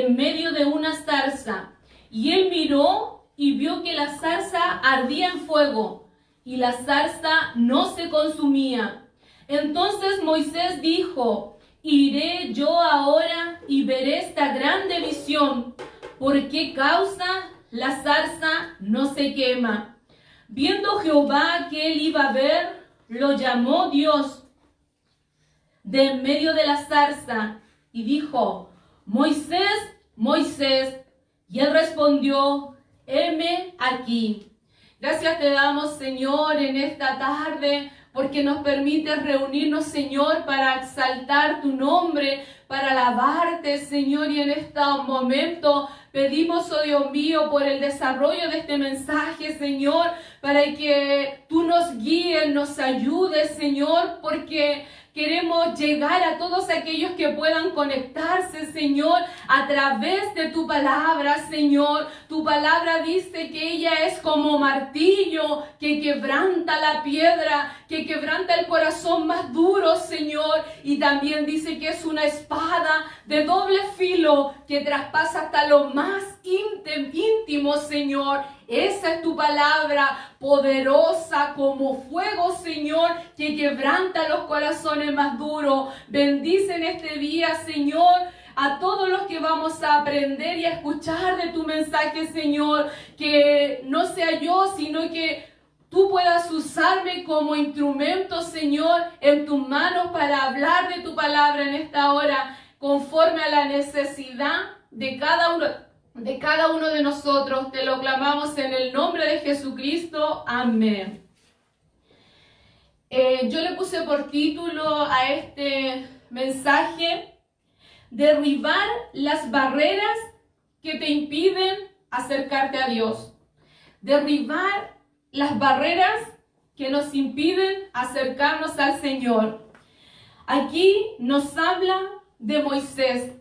en medio de una zarza. Y él miró y vio que la zarza ardía en fuego, y la zarza no se consumía. Entonces Moisés dijo: iré yo ahora y veré esta grande visión. ¿Por qué causa la zarza no se quema? Viendo Jehová que él iba a ver, lo llamó Dios de en medio de la zarza y dijo: Moisés, Moisés. Y él respondió: heme aquí. Gracias te damos, Señor, en esta tarde, porque nos permites reunirnos, Señor, para exaltar tu nombre, para alabarte, Señor, y en este momento pedimos, oh Dios mío, por el desarrollo de este mensaje, Señor, para que tú nos guíes, nos ayudes, Señor, porque queremos llegar a todos aquellos que puedan conectarse, Señor, a través de tu palabra, Señor. Tu palabra dice que ella es como martillo que quebranta la piedra, que quebranta el corazón más duro, Señor. Y también dice que es una espada de doble filo que traspasa hasta lo más íntimo, Señor. Esa es tu palabra, poderosa como fuego, Señor, que quebranta los corazones más duros. Bendice en este día, Señor, a todos los que vamos a aprender y a escuchar de tu mensaje, Señor. Que no sea yo, sino que tú puedas usarme como instrumento, Señor, en tus manos para hablar de tu palabra en esta hora, conforme a la necesidad de cada uno de nosotros. Te lo clamamos en el nombre de Jesucristo. Amén. Yo le puse por título a este mensaje: derribar las barreras que te impiden acercarte a Dios. Derribar las barreras que nos impiden acercarnos al Señor. Aquí nos habla de Moisés.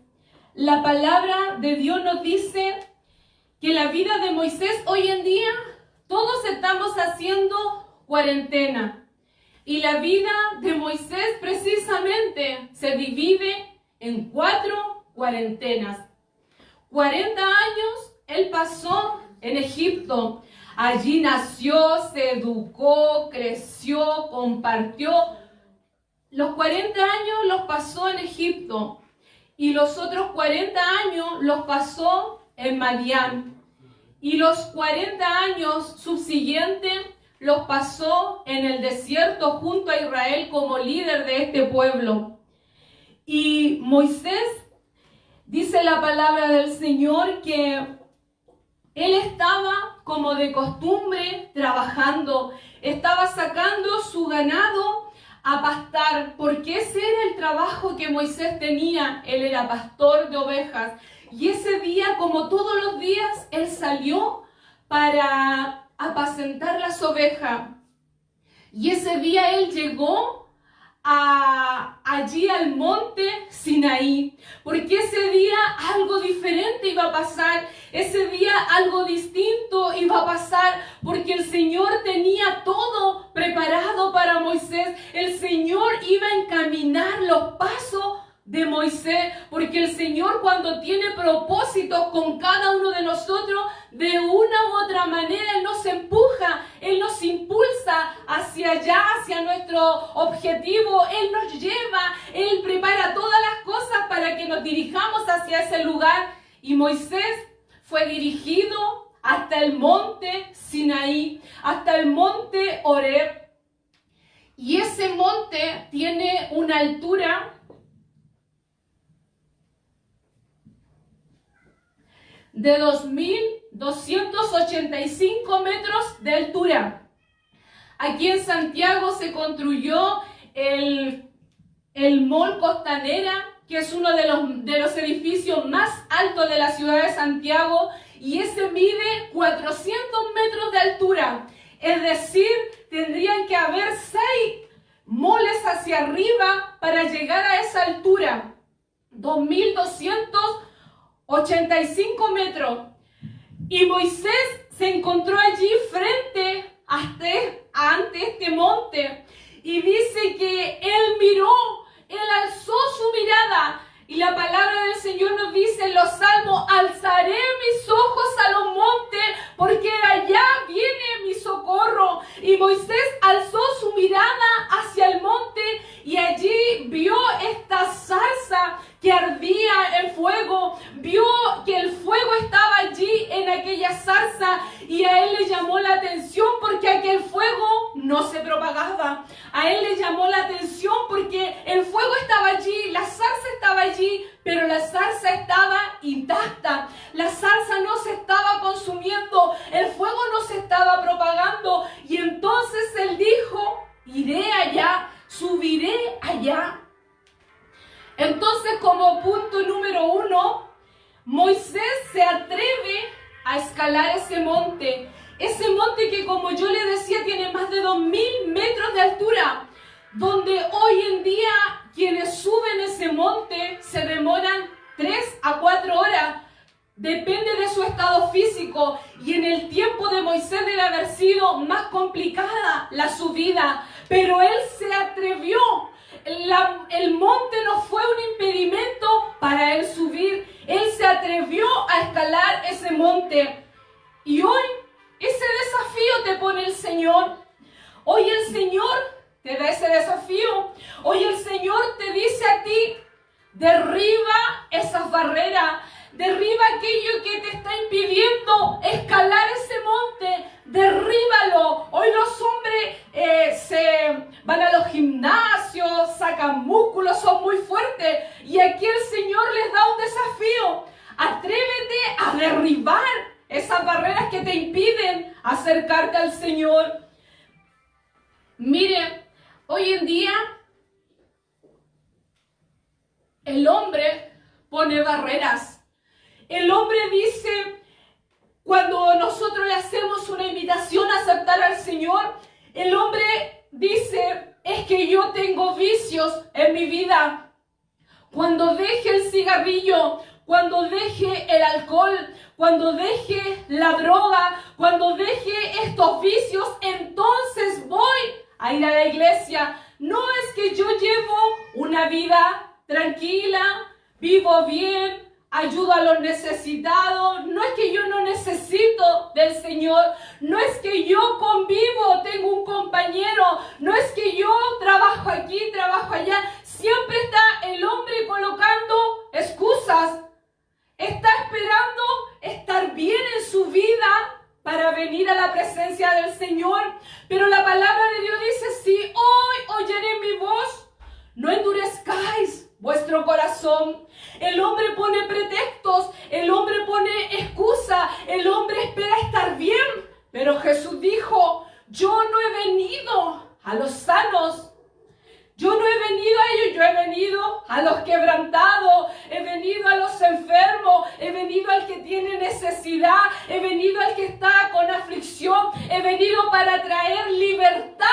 La palabra de Dios nos dice que la vida de Moisés hoy en día, todos estamos haciendo cuarentena. Y la vida de Moisés precisamente se divide en 4 cuarentenas. 40 años él pasó en Egipto. Allí nació, se educó, creció, compartió. Los 40 años los pasó en Egipto. Y los otros 40 años los pasó en Madián. Y los 40 años subsiguientes los pasó en el desierto junto a Israel como líder de este pueblo. Y Moisés, dice la palabra del Señor, que él estaba como de costumbre trabajando, estaba sacando su ganado a pastar, porque ese era el trabajo que Moisés tenía. Él era pastor de ovejas. Y ese día, como todos los días, él salió para apacentar las ovejas. Y ese día él llegó allí al monte Sinaí, porque ese día algo diferente iba a pasar, ese día algo distinto iba a pasar, porque el Señor tenía todo preparado para Moisés. El Señor iba a encaminar los pasos de Moisés, porque el Señor, cuando tiene propósitos con cada uno de nosotros, de una u otra manera Él nos empuja, Él nos impulsa hacia allá, hacia nuestro objetivo. Él nos lleva, Él prepara todas las cosas para que nos dirijamos hacia ese lugar. Y Moisés fue dirigido hasta el monte Sinaí, hasta el monte Horeb. Y ese monte tiene una altura de 2.285 metros de altura. Aquí en Santiago se construyó el Mall Costanera, que es uno de los edificios más altos de la ciudad de Santiago, y ese mide 400 metros de altura. Es decir, tendrían que haber 6 moles hacia arriba para llegar a esa altura. 2.285 metros. Y Moisés se encontró allí frente ante este monte. Y dice que él miró, él alzó su mirada Y la palabra del Señor nos dice en los Salmos: alzaré mis ojos a los montes, porque de allá viene mi socorro. Y Moisés alzó su mirada hacia el monte y allí vio esta zarza que ardía en fuego. Vio que el fuego estaba allí en aquella zarza y a él le llamó la atención porque aquel fuego no se propagaba. A él le llamó la atención porque el fuego estaba allí, la zarza estaba allí, pero la zarza estaba intacta. La zarza no se estaba consumiendo, el fuego no se estaba propagando. Y entonces él dijo: iré allá, subiré allá. Entonces, como punto número 1, Moisés se atreve a escalar ese monte que, como yo le decía, tiene más de 2000 metros de altura, donde hoy en día quienes suben ese monte se demoran 3 a 4 horas, depende de su estado físico, y en el tiempo de Moisés debe haber sido más complicada la subida, pero él se atrevió. El monte no fue un impedimento para él subir. Él se atrevió a escalar ese monte. Y hoy ese desafío te pone el Señor. Hoy el Señor te da ese desafío. Hoy el Señor te dice a ti: derriba esas barreras. Derriba aquello que te está impidiendo escalar ese monte. Derríbalo. Hoy los hombres se van a los gimnasios, sacan músculos, son muy fuertes. Y aquí el Señor les da un desafío. Atrévete a derribar esas barreras que te impiden acercarte al Señor. Mire, hoy en día el hombre pone barreras. El hombre dice, cuando nosotros le hacemos una invitación a aceptar al Señor, el hombre dice: es que yo tengo vicios en mi vida. Cuando deje el cigarrillo, cuando deje el alcohol, cuando deje la droga, cuando deje estos vicios, entonces voy a ir a la iglesia. No es que yo llevo una vida tranquila, vivo bien, ayudo a los necesitados. No es que yo no necesito del Señor. No es que yo convivo, tengo un compañero. No es que yo trabajo aquí, trabajo allá. Siempre está el hombre colocando excusas. Está esperando estar bien en su vida para venir a la presencia del Señor. Pero la palabra de Dios dice: si hoy oyeréis mi voz, no endurezcáis vuestro corazón. El hombre pone pretextos, el hombre pone excusa, el hombre espera estar bien. Pero Jesús dijo: yo no he venido a los sanos. Yo no he venido a ellos, yo he venido a los quebrantados, he venido a los enfermos, he venido al que tiene necesidad, he venido al que está con aflicción, he venido para traer libertad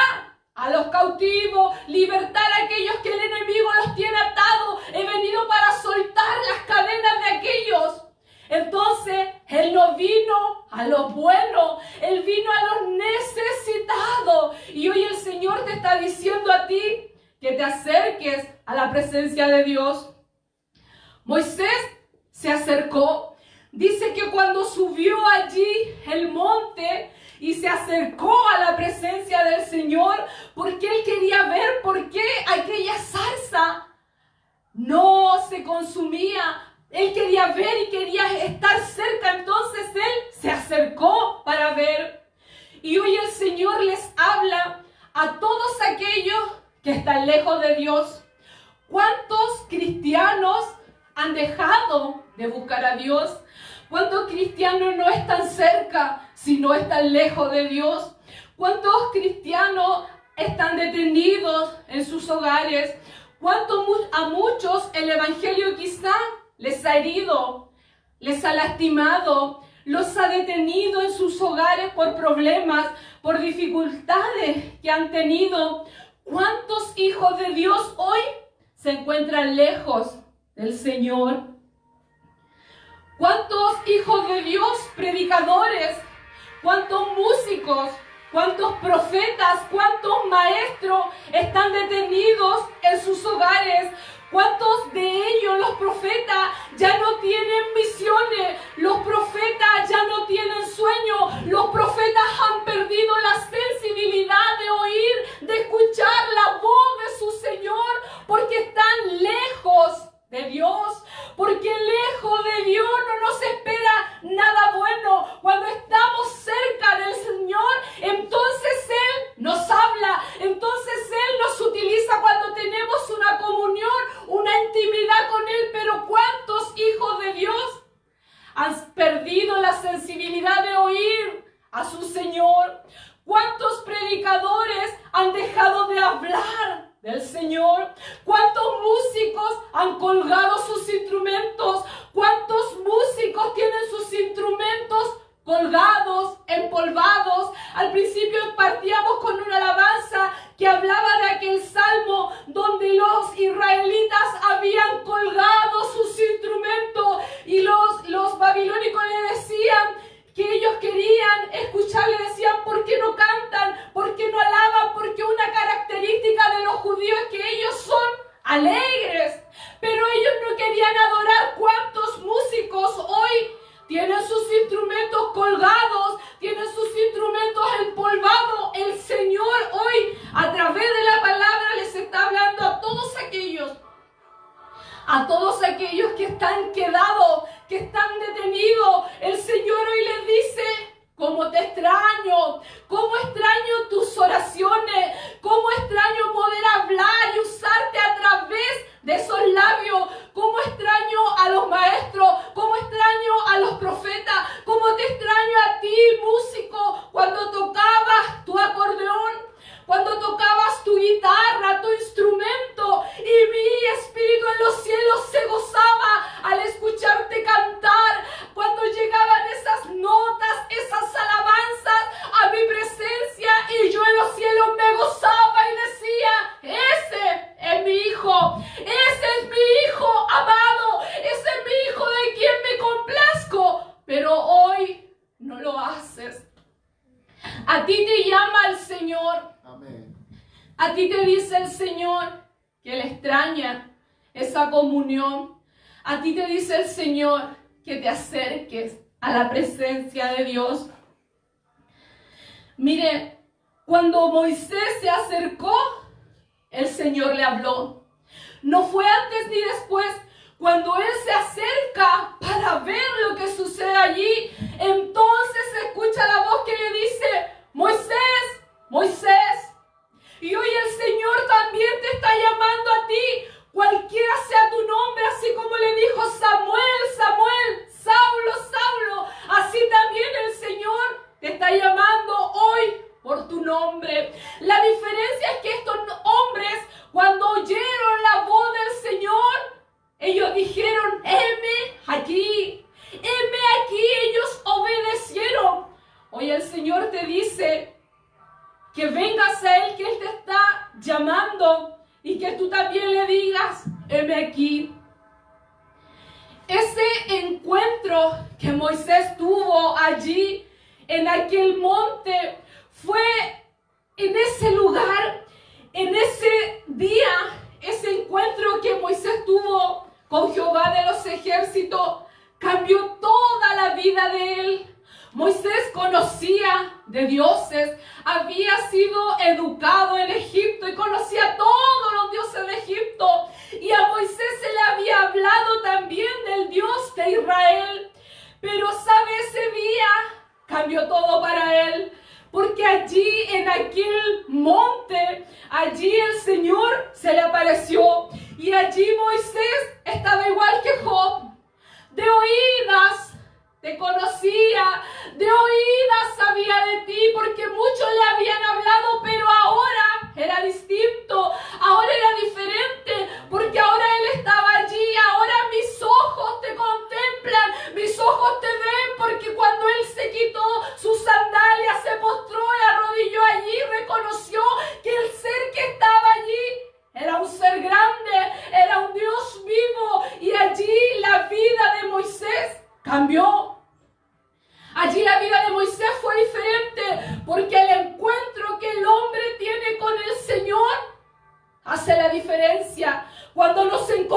a los cautivos, libertad a aquellos que el enemigo los tiene atados. He venido para soltar las cadenas de aquellos. Entonces, Él no vino a los buenos, Él vino a los necesitados. Y hoy el Señor te está diciendo a ti que te acerques a la presencia de Dios. Moisés se acercó. Dice que cuando subió allí el monte y se acercó a la presencia del Señor, porque él quería ver por qué aquella zarza no se consumía. Él quería ver y quería estar cerca, entonces él se acercó para ver. Y hoy el Señor les habla a todos aquellos que están lejos de Dios. ¿Cuántos cristianos han dejado de buscar a Dios? ¿Cuántos cristianos no están cerca, sino están lejos de Dios? ¿Cuántos cristianos están detenidos en sus hogares? A muchos el evangelio quizá les ha herido, les ha lastimado, los ha detenido en sus hogares por problemas, por dificultades que han tenido. ¿Cuántos hijos de Dios hoy se encuentran lejos del Señor? ¿Cuántos hijos de Dios, predicadores, cuántos músicos, cuántos profetas, cuántos maestros están detenidos en sus hogares? ¿Cuántos de ellos, los profetas, ya no tienen visiones? Los profetas ya no tienen sueños. Los profetas han perdido la sensibilidad de oír, de escuchar la voz de su Señor, porque están lejos de Dios. Porque lejos de Dios no nos espera nada bueno. Cuando estamos cerca del Señor, entonces Él nos habla, entonces Él nos utiliza cuando tenemos una comunión, una intimidad con Él. Pero ¿cuántos hijos de Dios han perdido la sensibilidad de oír a su Señor? ¿Cuántos predicadores han dejado de hablar del Señor? ¿Cuántos músicos han colgado sus instrumentos? ¿Cuántos músicos tienen sus instrumentos colgados, empolvados? Al principio partíamos con una alabanza que hablaba de aquel salmo donde los israelitas habían colgado sus instrumentos y los babilónicos le decían que ellos querían escuchar, le decían: ¿por qué no cantan? ¿Por qué no alaban? Porque una característica de los judíos es que ellos son alegres, pero ellos no querían adorar. ¿Cuántos músicos hoy tienen sus instrumentos colgados, tienen sus instrumentos empolvados? El Señor hoy, a través de la palabra, les está hablando a todos aquellos que están quedados, que están detenidos. El Señor hoy les dice: ¿cómo te extraño? ¿Cómo extraño tus oraciones? ¿Cómo extraño poder hablar y usarte a través de esos labios? ¿Cómo extraño a los maestros? ¿Cómo extraño a los profetas? ¿Cómo te extraño a ti, músico, cuando tocabas tu acordeón? Cuando tocabas tu guitarra, tu instrumento, y mi espíritu en los cielos se gozaba al escucharte cantar. Cuando llegaban esas notas, esas alabanzas a mi presencia, y yo en los cielos me gozaba y decía: ese es mi hijo, ese es mi hijo amado, ese es mi hijo de quien me complazco. Pero hoy no lo haces. A ti te llama el Señor. Amén. A ti te dice el Señor que le extraña esa comunión. A ti te dice el Señor que te acerques a la presencia de Dios. Mire, cuando Moisés se acercó, el Señor le habló. No fue antes ni después. Cuando él se acerca para ver lo que sucede allí, entonces se escucha la voz que le dice: Moisés, Moisés. Y hoy el Señor también te está llamando a ti, cualquiera sea tu nombre, así como le dijo Samuel, Samuel, Saulo, Saulo. Así también el Señor te está llamando hoy por tu nombre. La diferencia es que estos hombres, cuando oyeron la voz del Señor, ellos dijeron: heme aquí, heme aquí. Ellos obedecieron. Hoy el Señor te dice que vengas a Él, que Él te está llamando, y que tú también le digas: heme aquí. Ese encuentro que Moisés tuvo allí en aquel monte fue en ese lugar, en ese día, ese encuentro que Moisés tuvo con Jehová de los ejércitos cambió toda la vida de él. Moisés conocía de dioses, había sido educado en Egipto y conocía todos los dioses de Egipto. Y a Moisés se le había hablado también del Dios de Israel. Pero sabe, ese día cambió todo para él. Porque allí en aquel monte, allí el Señor se le apareció. Y allí Moisés estaba igual que Job. De oídas te conocía, de oídas sabía de ti, porque muchos le habían hablado, pero ahora era distinto, ahora era diferente, porque ahora Él estaba allí. Ahora mis ojos te contemplan, mis ojos te ven, porque cuando Él se quitó sus sandalias, se postró y arrodilló allí, reconoció que el ser que estaba allí era un ser grande, era un Dios vivo, y allí la vida de Moisés cambió. Allí la vida de Moisés fue diferente, porque el encuentro que el hombre tiene con el Señor hace la diferencia. Cuando nos encontramos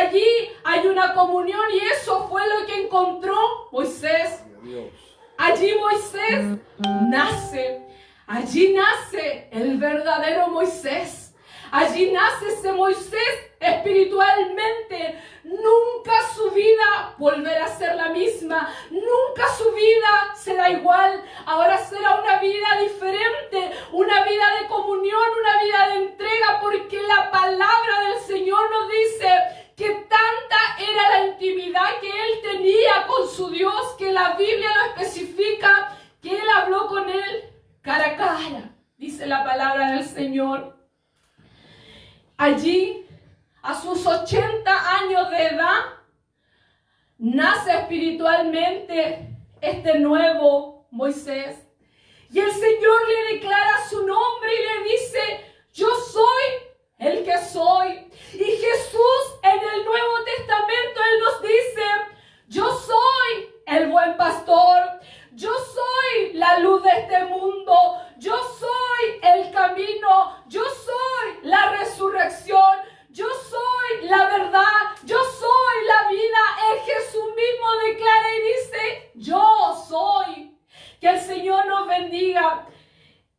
allí hay una comunión y eso fue lo que encontró Moisés. Allí Moisés nace. Allí nace el verdadero Moisés. Allí nace ese Moisés espiritualmente. Nunca su vida volverá a ser la misma. Nunca su vida será igual. Ahora será una vida diferente. Una vida de comunión, una vida de entrega. Porque la palabra del Señor nos dice que tanta era la intimidad que él tenía con su Dios, que la Biblia lo especifica, que él habló con él cara a cara. Dice la palabra del Señor. Allí, a sus 80 años de edad, nace espiritualmente este nuevo Moisés. Y el Señor le declara su nombre y le dice: yo soy el que soy. Y Jesús en el Nuevo Testamento, Él nos dice: yo soy el buen pastor. Yo soy la luz de este mundo. Yo soy el camino. Yo soy la resurrección. Yo soy la verdad. Yo soy la vida. El Jesús mismo declara y dice: yo soy. Que el Señor nos bendiga.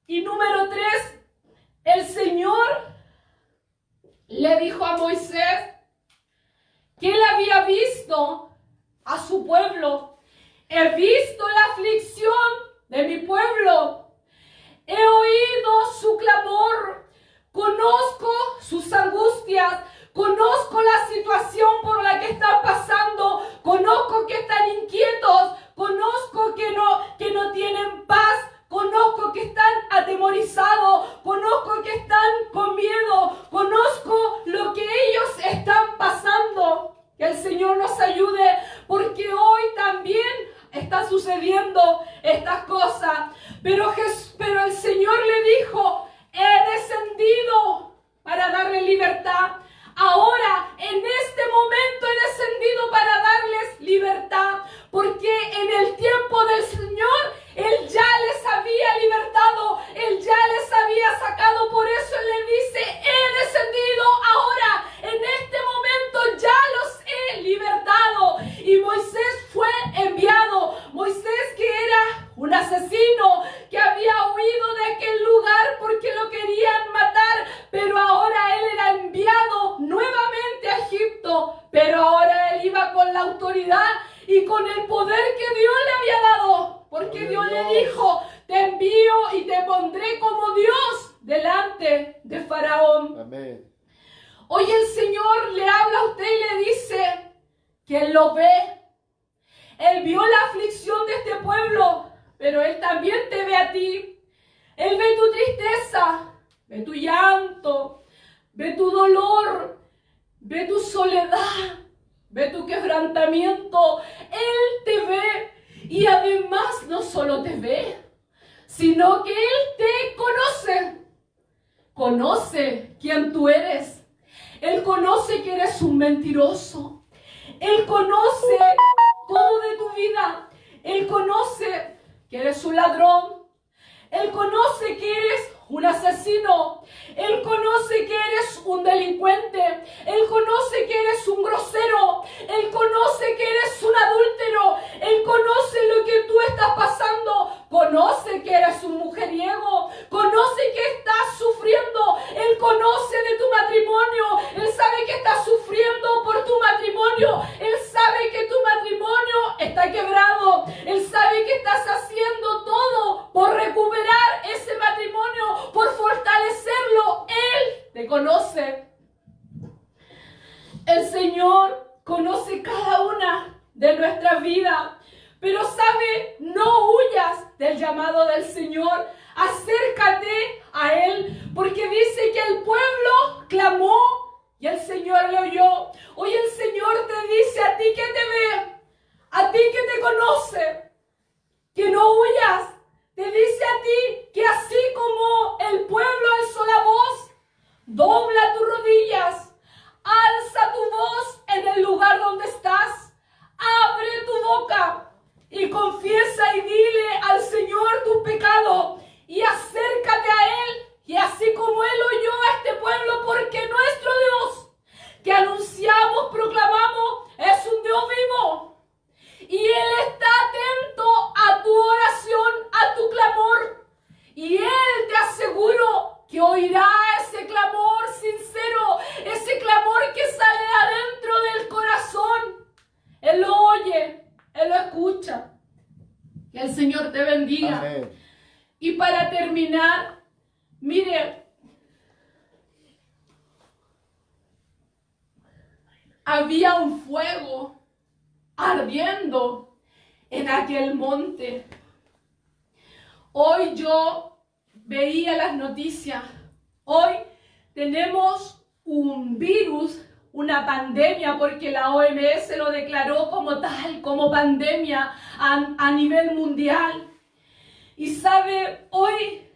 Y número 3, el Señor le dijo a Moisés que él había visto a su pueblo. He visto la aflicción de mi pueblo. He oído su clamor. Conozco sus angustias. Conozco la situación por la que están pasando. Conozco que están inquietos. Conozco que no tienen paz. Conozco que están atemorizados. Conozco que están con miedo. Conozco lo que ellos están pasando. Que el Señor nos ayude, porque hoy también está sucediendo estas cosas. Pero el Señor le dijo: he descendido para darle libertad. Ahora, en este momento he descendido para darles libertad, porque en el tiempo del Señor Él ya les había libertado, Él ya les había sacado. Por eso Él le dice: he descendido ahora, en este momento ya los he libertado. Y Moisés fue enviado. Moisés, que era un asesino, que había huido de aquel lugar porque lo querían matar, pero ahora él era enviado nuevamente a Egipto. Pero ahora él iba con la autoridad y con el poder que Dios le había dado, porque Dios le dijo: te envío y te pondré como Dios delante de Faraón. Amén. Hoy el Señor le habla a usted y le dice que Él lo ve. Él vio la aflicción de este pueblo, pero Él también te ve a ti. Él ve tu tristeza, ve tu llanto, ve tu dolor, ve tu soledad, ve tu quebrantamiento. Él te ve y además no solo te ve, sino que Él te conoce. Conoce quién tú eres. Él conoce que eres un mentiroso. Él conoce todo de tu vida. Él conoce que eres un ladrón. Él conoce que eres un asesino. Él conoce que eres un delincuente. Él conoce que eres un grosero. Él conoce que eres un adúltero. Él conoce lo que tú estás pasando. Conoce que eres un mujeriego. Conoce que estás sufriendo. Él conoce de tu matrimonio. Él sabe que estás sufriendo por tu matrimonio. Él sabe que tu matrimonio está quebrado. Él sabe que estás haciendo todo por recuperar ese matrimonio, por fortalecerlo. Él te conoce. El Señor conoce cada una de nuestras vidas. Pero sabe, no huyas del llamado del Señor. Acércate a Él, porque dice que el pueblo clamó y el Señor le oyó. Hoy el Señor te dice a ti que te ve, a ti que te conoce, que no huyas. Te dice a ti que así como el pueblo alzó la voz, dobla tus rodillas, alza tu voz en el lugar donde estás, abre tu boca y confiesa y dile al Señor tu pecado y acércate a Él. Y así como Él oyó a este pueblo, porque nuestro Dios, que anunciamos, proclamamos, Señor te bendiga. Amén. Y para terminar, mire, había un fuego ardiendo en aquel monte. Hoy yo veía las noticias. Hoy tenemos un virus, una pandemia, porque la OMS lo declaró como tal, como pandemia a nivel mundial. Y sabe, hoy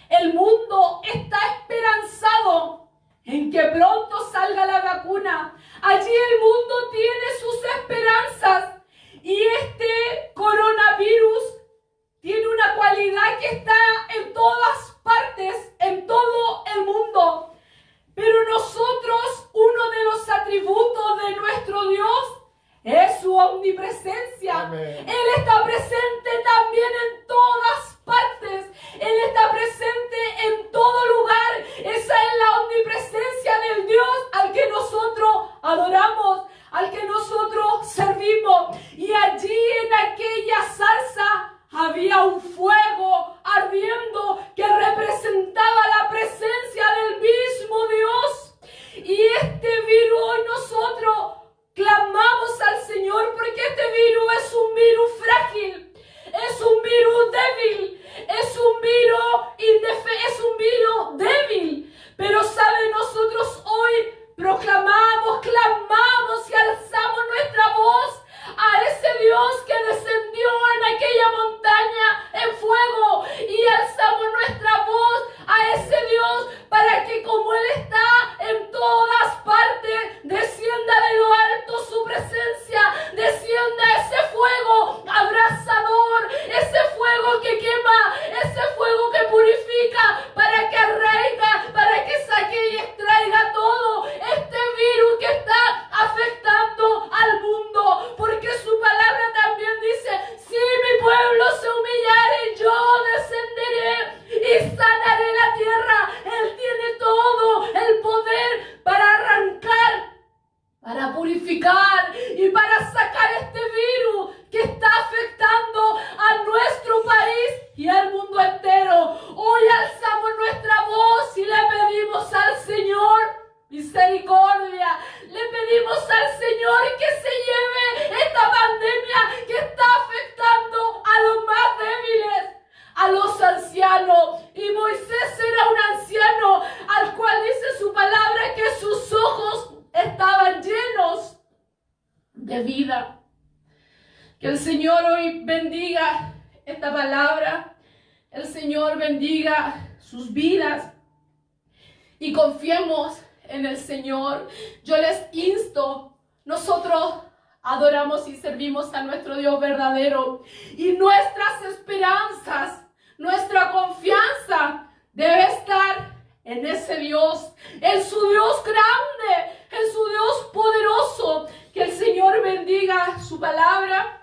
el mundo está esperanzado en que pronto salga la vacuna. Allí el mundo tiene sus esperanzas. Y este coronavirus tiene una cualidad que está en todas partes, en todo el mundo. Pero nosotros, uno de los atributos de nuestro Dios es su omnipresencia. Amén. Él está presente también en todas partes. Él está presente en todo lugar. Esa es la omnipresencia del Dios al que nosotros adoramos, al que nosotros servimos. Y allí en aquella zarza había un fuego ardiendo que representaba la presencia del mismo Dios. Y este virus hoy nosotros clamamos al Señor porque este virus es un virus frágil, es un virus débil, es un virus débil. Pero sabe, nosotros hoy proclamamos, clamamos y alzamos nuestra voz a ese Dios que descendió en aquella montaña en fuego, y alzamos nuestra voz a ese Dios para que, como Él está en todas partes, descienda de lo alto su presencia, descienda ese fuego abrasador, ese fuego que quema, ese fuego que purifica, para que arraiga, para que saque y extraiga todo este virus que está afectando al mundo. Porque su palabra también dice: si mi pueblo se humillare, yo descenderé y sanaré la tierra. Él tiene todo el poder para arrancar, para purificar y para sacar este virus que está afectando a nuestro país y al mundo entero. Hoy alzamos nuestra voz y le pedimos al Señor misericordia. Le pedimos al Señor que se lleve esta pandemia que está afectando a los más débiles, a los ancianos. Y Moisés era un anciano al cual dice su palabra que sus ojos estaban llenos de vida. Que el Señor hoy bendiga esta palabra. El Señor bendiga sus vidas y confiemos en el Señor. Yo les insto, nosotros adoramos y servimos a nuestro Dios verdadero, y nuestras esperanzas, nuestra confianza debe estar en ese Dios, en su Dios grande, en su Dios poderoso. Que el Señor bendiga su palabra.